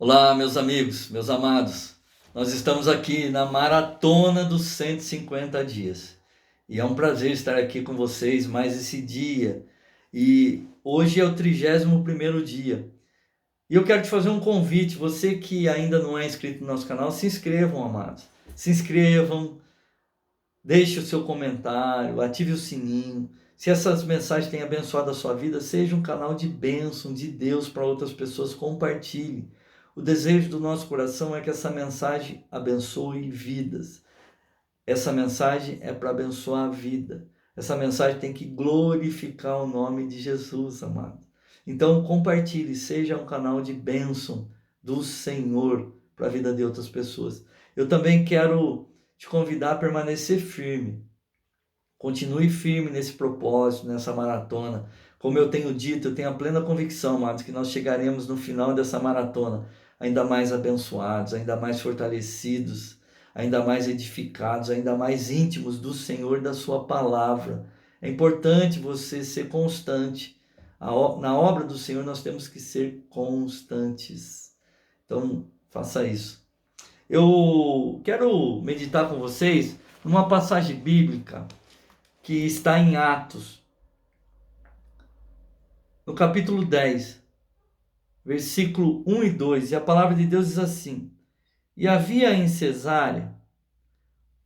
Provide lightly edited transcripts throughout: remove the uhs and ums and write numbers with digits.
Olá, meus amigos, meus amados. Nós estamos aqui na maratona dos 150 dias. E é um prazer estar aqui com vocês mais esse dia. E hoje é o 31º dia. E eu quero te fazer um convite, você que ainda não é inscrito no nosso canal, se inscrevam, amados. Se inscrevam, deixe o seu comentário, ative o sininho. Se essas mensagens têm abençoado a sua vida, seja um canal de bênção de Deus para outras pessoas, compartilhe. O desejo do nosso coração é que essa mensagem abençoe vidas. Essa mensagem é para abençoar a vida. Essa mensagem tem que glorificar o nome de Jesus, amado. Então compartilhe, seja um canal de bênção do Senhor para a vida de outras pessoas. Eu também quero te convidar a permanecer firme. Continue firme nesse propósito, nessa maratona. Como eu tenho dito, eu tenho a plena convicção, amados, que nós chegaremos no final dessa maratona ainda mais abençoados, ainda mais fortalecidos, ainda mais edificados, ainda mais íntimos do Senhor e da sua palavra. É importante você ser constante. Na obra do Senhor nós temos que ser constantes. Então, faça isso. Eu quero meditar com vocês numa passagem bíblica que está em Atos, no capítulo 10, versículo 1 e 2, e a palavra de Deus diz assim: E havia em Cesárea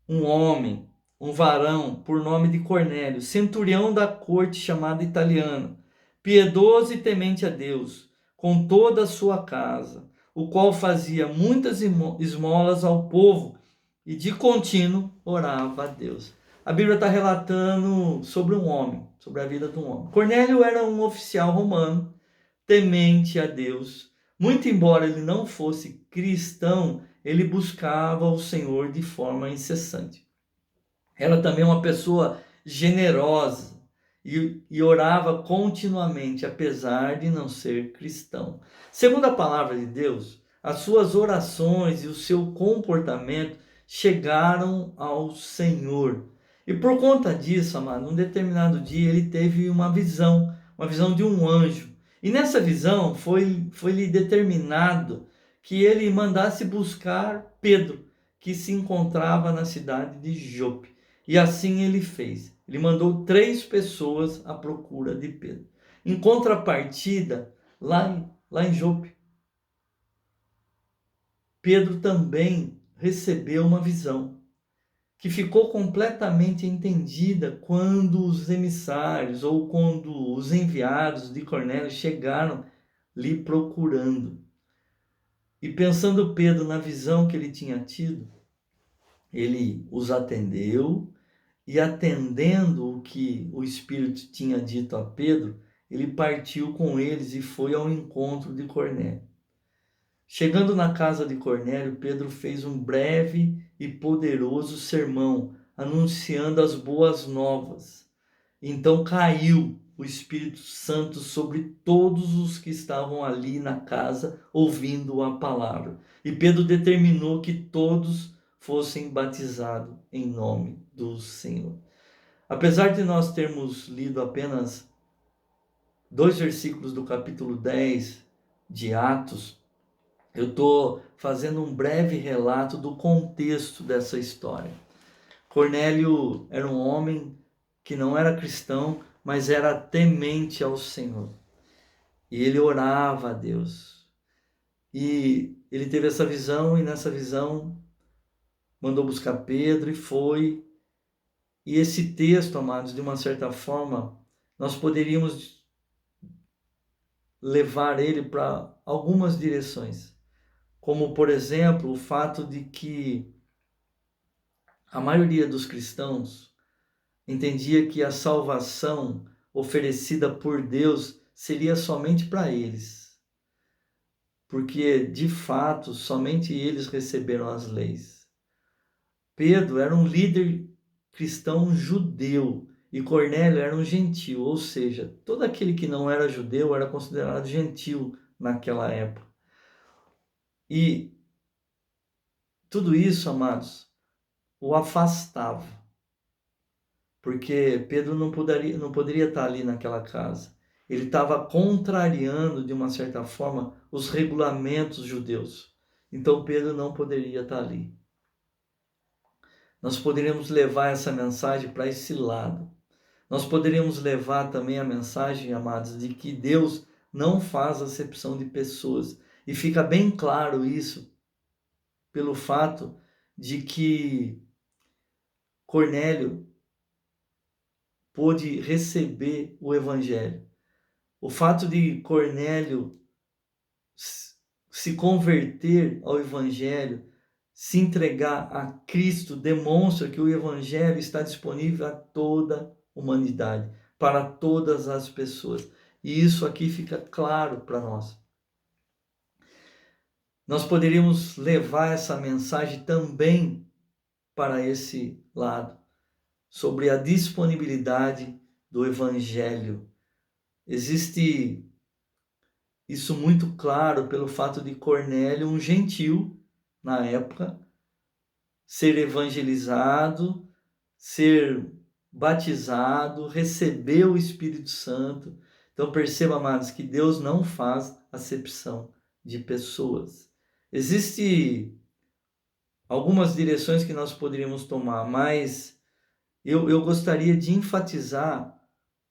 um homem, um varão, por nome de Cornélio, centurião da corte chamada italiana, piedoso e temente a Deus, com toda a sua casa, o qual fazia muitas esmolas ao povo e de contínuo orava a Deus. A Bíblia está relatando sobre um homem, sobre a vida de um homem. Cornélio era um oficial romano, temente a Deus. Muito embora ele não fosse cristão, ele buscava o Senhor de forma incessante. Era também uma pessoa generosa e orava continuamente, apesar de não ser cristão. Segundo a palavra de Deus, as suas orações e o seu comportamento chegaram ao Senhor. E por conta disso, amado, num determinado dia ele teve uma visão de um anjo. E nessa visão foi-lhe determinado que ele mandasse buscar Pedro, que se encontrava na cidade de Jope. E assim ele fez. Ele mandou 3 pessoas à procura de Pedro. Em contrapartida, lá em Jope, Pedro também recebeu uma visão que ficou completamente entendida quando os emissários ou quando os enviados de Cornélio chegaram lhe procurando. E pensando Pedro na visão que ele tinha tido, ele os atendeu e, atendendo o que o Espírito tinha dito a Pedro, ele partiu com eles e foi ao encontro de Cornélio. Chegando na casa de Cornélio, Pedro fez um breve e poderoso sermão, anunciando as boas novas. Então caiu o Espírito Santo sobre todos os que estavam ali na casa, ouvindo a palavra. E Pedro determinou que todos fossem batizados em nome do Senhor. Apesar de nós termos lido apenas 2 versículos do capítulo 10 de Atos, eu estou fazendo um breve relato do contexto dessa história. Cornélio era um homem que não era cristão, mas era temente ao Senhor. E ele orava a Deus. E ele teve essa visão, e nessa visão mandou buscar Pedro e foi. E esse texto, amados, de uma certa forma, nós poderíamos levar ele para algumas direções. Como, por exemplo, o fato de que a maioria dos cristãos entendia que a salvação oferecida por Deus seria somente para eles. Porque, de fato, somente eles receberam as leis. Pedro era um líder cristão judeu e Cornélio era um gentil, ou seja, todo aquele que não era judeu era considerado gentil naquela época. E tudo isso, amados, o afastava, porque Pedro não poderia estar ali naquela casa. ele estava contrariando, de uma certa forma, os regulamentos judeus. Então Pedro não poderia estar ali. Nós poderíamos levar essa mensagem para esse lado. Nós poderíamos levar também a mensagem, amados, de que Deus não faz acepção de pessoas. E fica bem claro isso pelo fato de que Cornélio pôde receber o evangelho. O fato de Cornélio se converter ao evangelho, se entregar a Cristo, demonstra que o evangelho está disponível a toda a humanidade, para todas as pessoas. E isso aqui fica claro para nós. Nós poderíamos levar essa mensagem também para esse lado, sobre a disponibilidade do evangelho. Existe isso muito claro pelo fato de Cornélio, um gentil na época, ser evangelizado, ser batizado, receber o Espírito Santo. Então perceba, amados, que Deus não faz acepção de pessoas. Existem algumas direções que nós poderíamos tomar, mas eu gostaria de enfatizar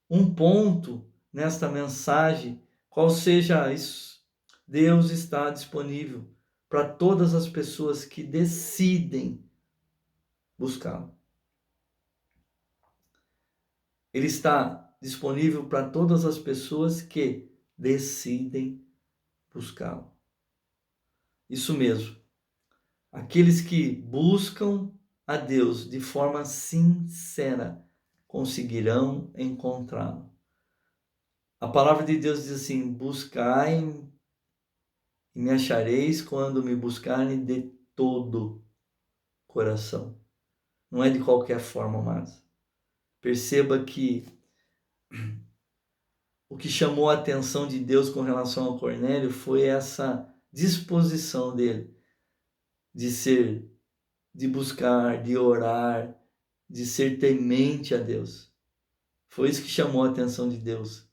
um ponto nesta mensagem, qual seja isso. Deus está disponível para todas as pessoas que decidem buscá-lo. Ele está disponível para todas as pessoas que decidem buscá-lo. Isso mesmo. Aqueles que buscam a Deus de forma sincera conseguirão encontrá-lo. A palavra de Deus diz assim: buscai e me achareis quando me buscarem de todo coração. Não é de qualquer forma, amados. Perceba que o que chamou a atenção de Deus com relação ao Cornélio foi essa disposição dele de buscar, de orar, de ser temente a Deus. Foi isso que chamou a atenção de Deus.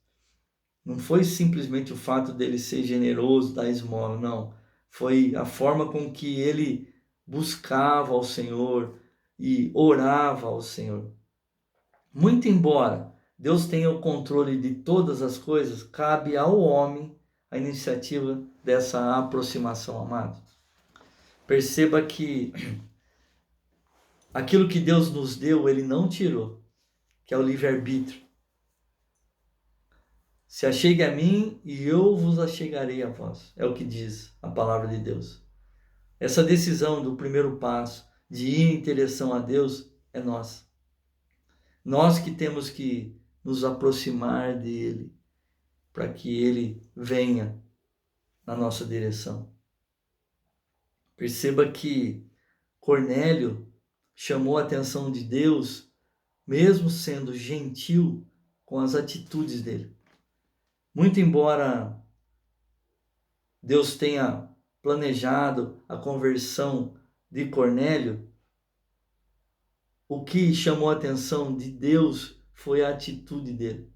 Não foi simplesmente o fato dele ser generoso, dar esmola, não. Foi a forma com que ele buscava ao Senhor e orava ao Senhor. Muito embora Deus tenha o controle de todas as coisas, cabe ao homem a iniciativa dessa aproximação, amado. Perceba que aquilo que Deus nos deu, Ele não tirou, que é o livre-arbítrio. Se achegue a mim e eu vos achegarei a vós. É o que diz a palavra de Deus. Essa decisão do primeiro passo de ir em direção a Deus é nossa. Nós que temos que nos aproximar dele para que ele venha na nossa direção. Perceba que Cornélio chamou a atenção de Deus, mesmo sendo gentil com as atitudes dele. Muito embora Deus tenha planejado a conversão de Cornélio, o que chamou a atenção de Deus foi a atitude dele.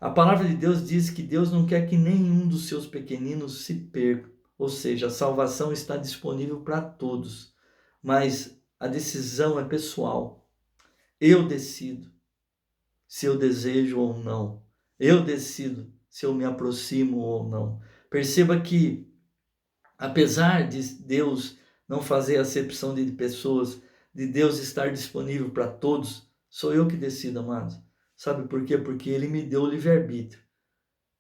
A palavra de Deus diz que Deus não quer que nenhum dos seus pequeninos se perca, ou seja, a salvação está disponível para todos, mas a decisão é pessoal. Eu decido se eu desejo ou não. Eu decido se eu me aproximo ou não. Perceba que, apesar de Deus não fazer acepção de pessoas, de Deus estar disponível para todos, sou eu que decido, amados. Sabe por quê? Porque Ele me deu o livre-arbítrio.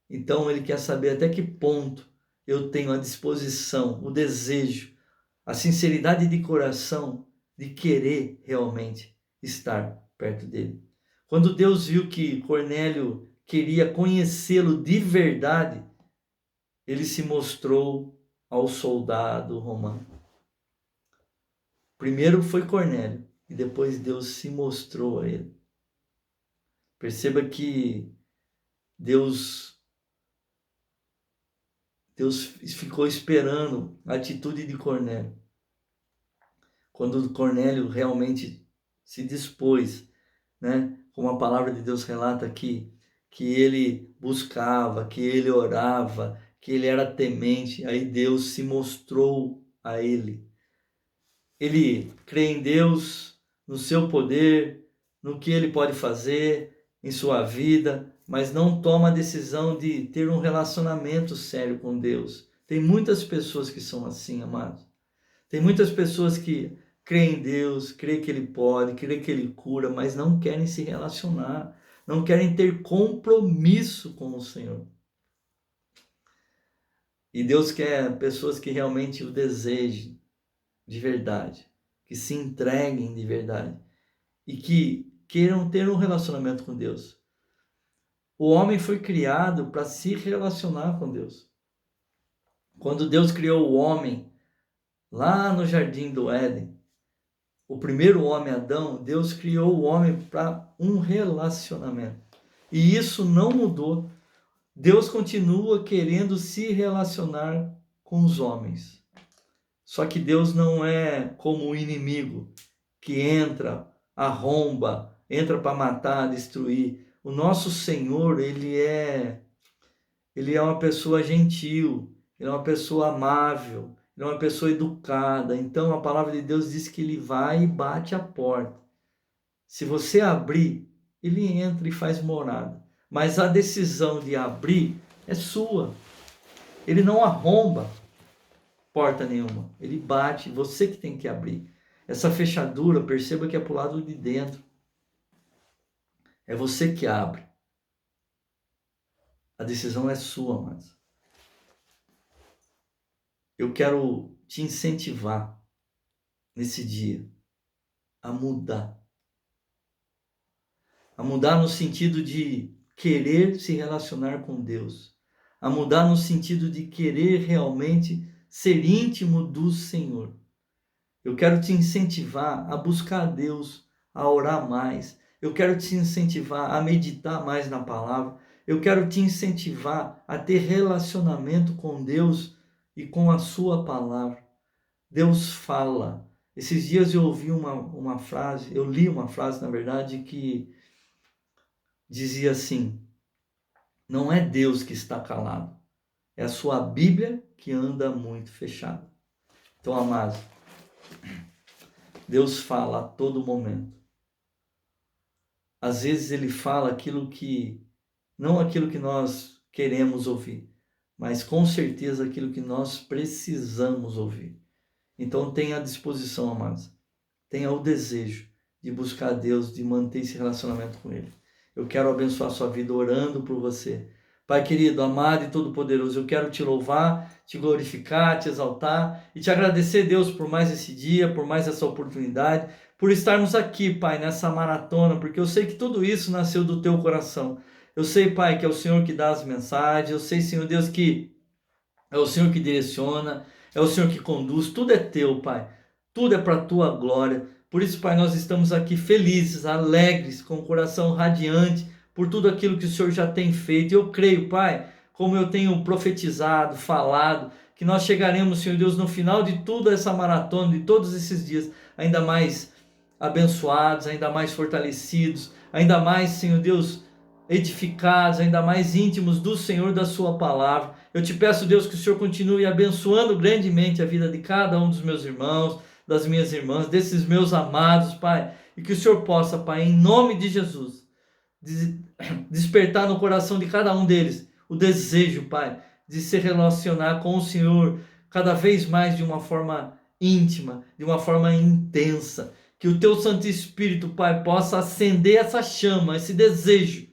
Então Ele quer saber até que ponto eu tenho a disposição, o desejo, a sinceridade de coração de querer realmente estar perto dele. Quando Deus viu que Cornélio queria conhecê-lo de verdade, ele se mostrou ao soldado romano. Primeiro foi Cornélio e depois Deus se mostrou a ele. Perceba que Deus ficou esperando a atitude de Cornélio. Quando Cornélio realmente se dispôs, né? Como a palavra de Deus relata aqui, que ele buscava, que ele orava, que ele era temente, aí Deus se mostrou a ele. Ele crê em Deus, no seu poder, no que ele pode fazer em sua vida, mas não toma a decisão de ter um relacionamento sério com Deus. Tem muitas pessoas que são assim, amados. Tem muitas pessoas que creem em Deus, creem que Ele pode, creem que Ele cura, mas não querem se relacionar, não querem ter compromisso com o Senhor. E Deus quer pessoas que realmente o desejem de verdade, que se entreguem de verdade e que queiram ter um relacionamento com Deus. O homem foi criado para se relacionar com Deus. Quando Deus criou o homem, lá no jardim do Éden, o primeiro homem, Adão, Deus criou o homem para um relacionamento. E isso não mudou. Deus continua querendo se relacionar com os homens. Só que Deus não é como o inimigo que entra, arromba, entra para matar, destruir. O nosso Senhor, ele é uma pessoa gentil, ele é uma pessoa amável, ele é uma pessoa educada. Então a palavra de Deus diz que ele vai e bate a porta. Se você abrir, ele entra e faz morada. Mas a decisão de abrir é sua. Ele não arromba porta nenhuma. Ele bate, você que tem que abrir. Essa fechadura, perceba que é para o lado de dentro. É você que abre. A decisão é sua, mas eu quero te incentivar nesse dia a mudar. A mudar no sentido de querer se relacionar com Deus. A mudar no sentido de querer realmente ser íntimo do Senhor. Eu quero te incentivar a buscar a Deus, a orar mais. Eu quero te incentivar a meditar mais na palavra. Eu quero te incentivar a ter relacionamento com Deus e com a sua palavra. Deus fala. Esses dias eu ouvi uma frase, eu li uma frase, na verdade, que dizia assim: não é Deus que está calado, é a sua Bíblia que anda muito fechada. Então, amados, Deus fala a todo momento. Às vezes ele fala não aquilo que nós queremos ouvir, mas com certeza aquilo que nós precisamos ouvir. Então tenha a disposição, amados. Tenha o desejo de buscar a Deus, de manter esse relacionamento com Ele. Eu quero abençoar a sua vida orando por você. Pai querido, amado e todo-poderoso, eu quero te louvar, te glorificar, te exaltar e te agradecer, Deus, por mais esse dia, por mais essa oportunidade, por estarmos aqui, Pai, nessa maratona, porque eu sei que tudo isso nasceu do teu coração. Eu sei, Pai, que é o Senhor que dá as mensagens, eu sei, Senhor Deus, que é o Senhor que direciona, é o Senhor que conduz, tudo é teu, Pai, tudo é para a tua glória. Por isso, Pai, nós estamos aqui felizes, alegres, com o coração radiante, por tudo aquilo que o Senhor já tem feito. Eu creio, Pai, como eu tenho profetizado, falado, que nós chegaremos, Senhor Deus, no final de toda essa maratona, de todos esses dias, ainda mais abençoados, ainda mais fortalecidos, ainda mais, Senhor Deus, edificados, ainda mais íntimos do Senhor, da sua palavra. Eu te peço, Deus, que o Senhor continue abençoando grandemente a vida de cada um dos meus irmãos, das minhas irmãs, desses meus amados, Pai, e que o Senhor possa, Pai, em nome de Jesus, despertar no coração de cada um deles o desejo, Pai, de se relacionar com o Senhor cada vez mais de uma forma íntima, de uma forma intensa. Que o teu Santo Espírito, Pai, possa acender essa chama, esse desejo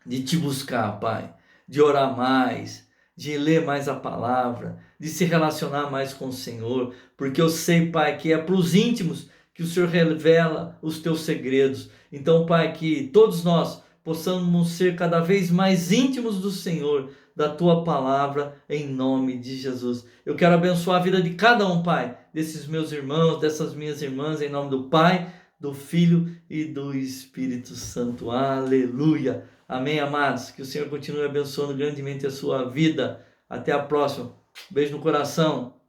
de te buscar, Pai, de orar mais, de ler mais a palavra, de se relacionar mais com o Senhor, porque eu sei, Pai, que é para os íntimos que o Senhor revela os teus segredos. Então, Pai, que todos nós possamos ser cada vez mais íntimos do Senhor, da tua palavra, em nome de Jesus. Eu quero abençoar a vida de cada um, Pai, desses meus irmãos, dessas minhas irmãs, em nome do Pai, do Filho e do Espírito Santo. Aleluia. Amém, amados? Que o Senhor continue abençoando grandemente a sua vida. Até a próxima. Beijo no coração.